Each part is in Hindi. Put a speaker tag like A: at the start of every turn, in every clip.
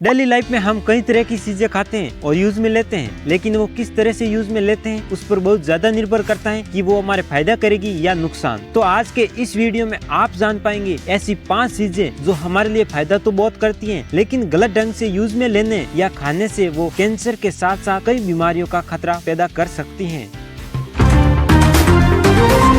A: डेली लाइफ में हम कई तरह की चीजें खाते हैं और यूज में लेते हैं, लेकिन वो किस तरह से यूज में लेते हैं उस पर बहुत ज्यादा निर्भर करता है कि वो हमारे फायदा करेगी या नुकसान। तो आज के इस वीडियो में आप जान पाएंगे ऐसी 5 चीजें जो हमारे लिए फायदा तो बहुत करती हैं, लेकिन गलत ढंग से यूज में लेने या खाने से वो कैंसर के साथ साथ कई बीमारियों का खतरा पैदा कर सकती हैं।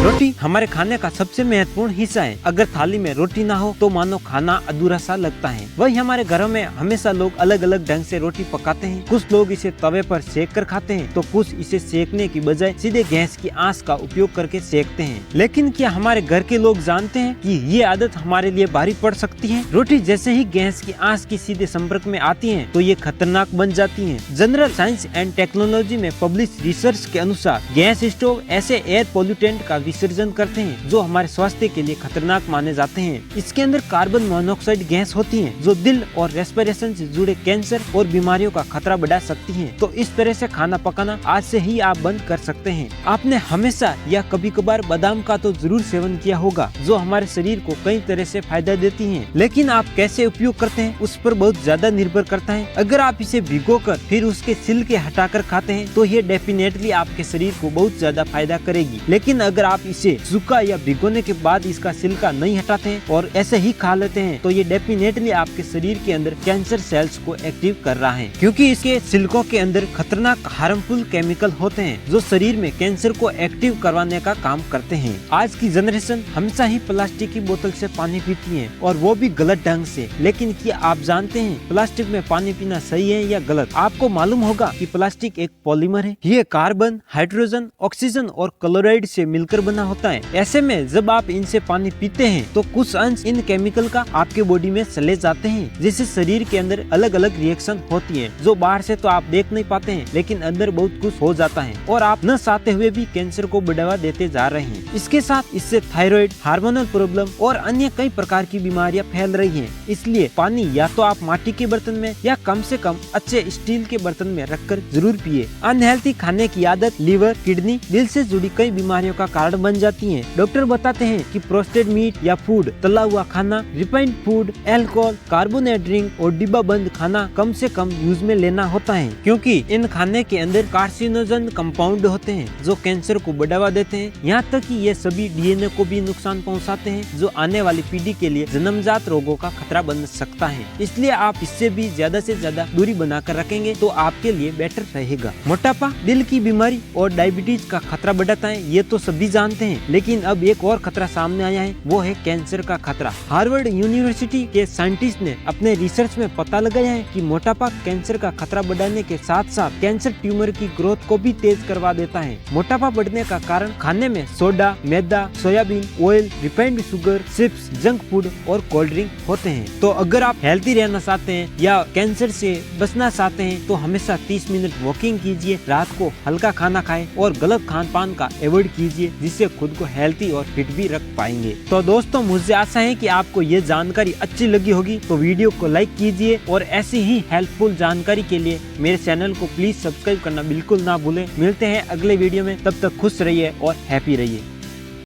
A: रोटी हमारे खाने का सबसे महत्वपूर्ण हिस्सा है। अगर थाली में रोटी ना हो तो मानो खाना अधूरा सा लगता है। वही हमारे घरों में हमेशा लोग अलग अलग ढंग से रोटी पकाते हैं। कुछ लोग इसे तवे पर सेक कर खाते हैं तो कुछ इसे सेकने की बजाय सीधे गैस की आंच का उपयोग करके सेकते हैं। लेकिन क्या हमारे घर के लोग जानते हैं कि ये आदत हमारे लिए भारी पड़ सकती है? रोटी जैसे ही गैस की आंच के सीधे संपर्क में आती है तो ये खतरनाक बन जाती है। जनरल साइंस एंड टेक्नोलॉजी में पब्लिश रिसर्च के अनुसार गैस स्टोव ऐसे एयर पोल्यूटेंट का विसर्जन करते हैं जो हमारे स्वास्थ्य के लिए खतरनाक माने जाते हैं। इसके अंदर कार्बन मोनोऑक्साइड गैस होती है जो दिल और रेस्पिरेशन से जुड़े कैंसर और बीमारियों का खतरा बढ़ा सकती है। तो इस तरह से खाना पकाना आज से ही आप बंद कर सकते हैं। आपने हमेशा या कभी कभार बादाम का तो जरूर सेवन किया होगा जो हमारे शरीर को कई तरह से फायदा देती है, लेकिन आप कैसे उपयोग करते हैं उस पर बहुत ज्यादा निर्भर करता है। अगर आप इसे भिगोकर फिर उसके छिलके हटाकर खाते हैं तो ये डेफिनेटली आपके शरीर को बहुत ज्यादा फायदा करेगी। लेकिन अगर आप इसे सूखा या भिगोने के बाद इसका छिलका नहीं हटाते हैं और ऐसे ही खा लेते हैं तो ये डेफिनेटली आपके शरीर के अंदर कैंसर सेल्स को एक्टिव कर रहा है, क्योंकि इसके छिलकों के अंदर खतरनाक हार्मफुल केमिकल होते हैं जो शरीर में कैंसर को एक्टिव करवाने का काम करते हैं। आज की जनरेशन हमेशा ही प्लास्टिक की बोतल से पानी पीती है और वो भी गलत ढंग से। लेकिन क्या आप जानते हैं प्लास्टिक में पानी पीना सही है या गलत? आपको मालूम होगा कि प्लास्टिक एक पॉलीमर है। ये कार्बन, हाइड्रोजन, ऑक्सीजन और क्लोराइड से मिलकर बना होता है। ऐसे में जब आप इनसे पानी पीते हैं तो कुछ अंश इन केमिकल का आपके बॉडी में चले जाते हैं, जिससे शरीर के अंदर अलग अलग रिएक्शन होती है जो बाहर से तो आप देख नहीं पाते हैं, लेकिन अंदर बहुत कुछ हो जाता है और आप न चाहते हुए भी कैंसर को बढ़ावा देते जा रहे हैं। इसके साथ इससे थायराइड, हार्मोनल प्रॉब्लम और अन्य कई प्रकार की बीमारियां फैल रही हैं। इसलिए पानी या तो आप माटी के बर्तन में या कम से कम अच्छे स्टील के बर्तन में रखकर जरूर पिए। अनहेल्थी खाने की आदत लिवर, किडनी, दिल से जुड़ी कई बीमारियों का कारण बन जाती है। डॉक्टर बताते हैं कि प्रोसेस्ड मीट या फूड, तला हुआ खाना, refined food, alcohol, carbonated drink और डिब्बा बंद खाना कम से कम यूज में लेना होता है, क्योंकि इन खाने के अंदर कार्सिनोजन कंपाउंड होते हैं जो कैंसर को बढ़ावा देते हैं। यहाँ तक कि ये सभी डीएनए को भी नुकसान पहुँचाते हैं जो आने वाली पीढ़ी के लिए जन्मजात रोगों का खतरा बन सकता है। इसलिए आप इससे भी ज्यादा से ज्यादा दूरी बनाकर रखेंगे तो आपके लिए बेटर रहेगा। मोटापा दिल की बीमारी और डायबिटीज का खतरा बढ़ाता है, ये तो सभी जानते हैं, लेकिन अब एक और खतरा सामने आया है, वो है कैंसर का खतरा। हार्वर्ड यूनिवर्सिटी के साइंटिस्ट ने अपने रिसर्च में पता लगाया है कि मोटापा कैंसर का खतरा बढ़ाने के साथ साथ कैंसर ट्यूमर की ग्रोथ को भी तेज करवा देता है। मोटापा बढ़ने का कारण खाने में सोडा, मैदा, soybean oil, refined sugar, chips, junk food और कोल्ड ड्रिंक होते हैं। तो अगर आप हेल्थी रहना चाहते हैं या कैंसर से बचना चाहते हैं तो हमेशा 30 मिनट वॉकिंग कीजिए, रात को हल्का खाना खाएं और गलत खान पान का अवॉइड कीजिए, जिससे खुद को हेल्थी और फिट भी रख पाएंगे। तो दोस्तों, मुझे आशा है कि आपको ये जानकारी अच्छी लगी होगी, तो वीडियो को लाइक कीजिए और ऐसी ही हेल्पफुल जानकारी के लिए मेरे चैनल को प्लीज सब्सक्राइब करना बिल्कुल ना भूलें। मिलते हैं अगले वीडियो में, तब तक खुश रहिए और हैप्पी रहिए।